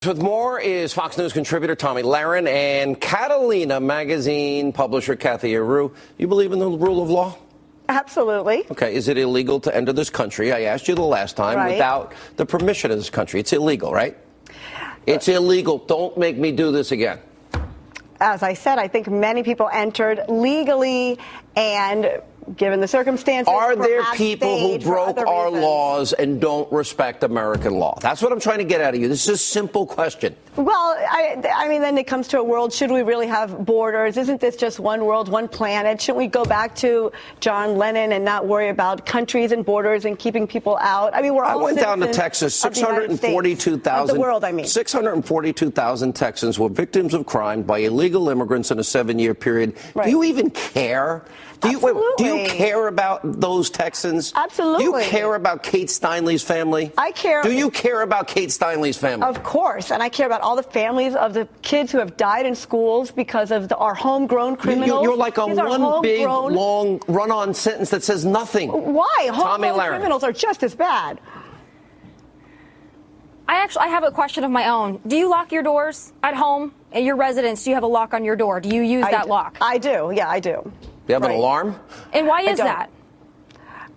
With more is Fox News contributor Tomi Lahren and Catalina magazine publisher Kathy Aru. You believe in the rule of law? Absolutely. Okay. Is it illegal to enter this country? I asked you the last time without the permission of this country. It's illegal, right? It's illegal. Don't make me do this again. As I said, I think many people entered legally, and given the circumstances, are there people who broke our laws and don't respect American law? That's what I'm trying to get out of you. This is a simple question. Well, I mean, then it comes to a world, should we really have borders? Isn't this just one world, one planet? Shouldn't we go back to John Lennon and not worry about countries and borders and keeping people out? I mean, we're all I went down to Texas, 642,000. The world, I mean. 642,000 Texans were victims of crime by illegal immigrants in a 7-year period. Right. Do you even care? Do you care about those Texans? Absolutely. Do you care about Kate Steinle's family? I care. Do you care about Kate Steinle's family? Of course. And I care about all the families of the kids who have died in schools because of our homegrown criminals. You're like on one big, long, run-on sentence that says nothing. Why? Homegrown criminals are just as bad. I have a question of my own. Do you lock your doors at home? At your residence, do you have a lock on your door? Do you use that lock? I do. Yeah, I do. You have an alarm? And why is that?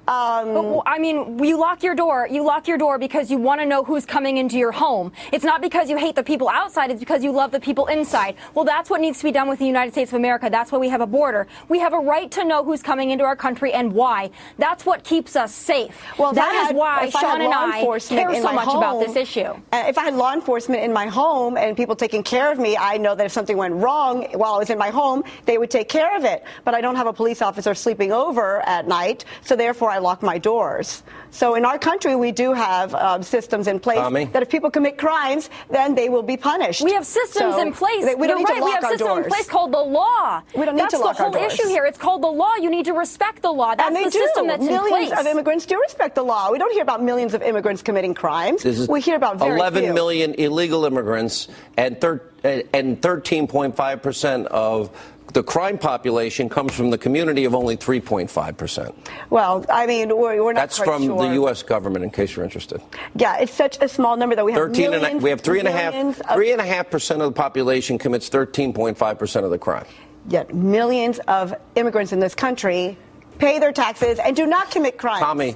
But, I mean, you lock your door. You lock your door because you want to know who's coming into your home. It's not because you hate the people outside. It's because you love the people inside. Well, that's what needs to be done with the United States of America. That's why we have a border. We have a right to know who's coming into our country and why. That's what keeps us safe. Well, that is why Sean and I care so much about this issue. If I had law enforcement in my home and people taking care of me, I know that if something went wrong while I was in my home, they would take care of it. But I don't have a police officer sleeping over at night, so therefore I lock my doors. So in our country, we do have systems in place that if people commit crimes, then they will be punished. We have systems in place. We don't need to lock our doors. We have systems in place called the law. We don't need to lock our doors. That's the whole issue here. It's called the law. You need to respect the law. That's the system that's in place. Millions of immigrants do respect the law. We don't hear about millions of immigrants committing crimes. We hear about very 11 million illegal immigrants and 13.5% of the crime population comes from the community of only 3.5%. Well, I mean, we're not That's quite from sure. the U.S. government, in case you're interested. Yeah, it's such a small number that we have 3.5% of the population commits 13.5% of the crime. Yet millions of immigrants in this country pay their taxes and do not commit crimes. Tomi,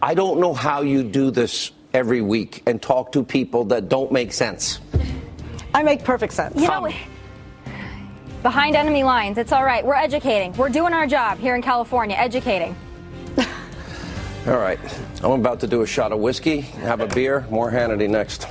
I don't know how you do this every week and talk to people that don't make sense. I make perfect sense. You know, behind enemy lines, it's all right. We're educating. We're doing our job here in California, educating. All right. I'm about to do a shot of whiskey, have a beer. More Hannity next.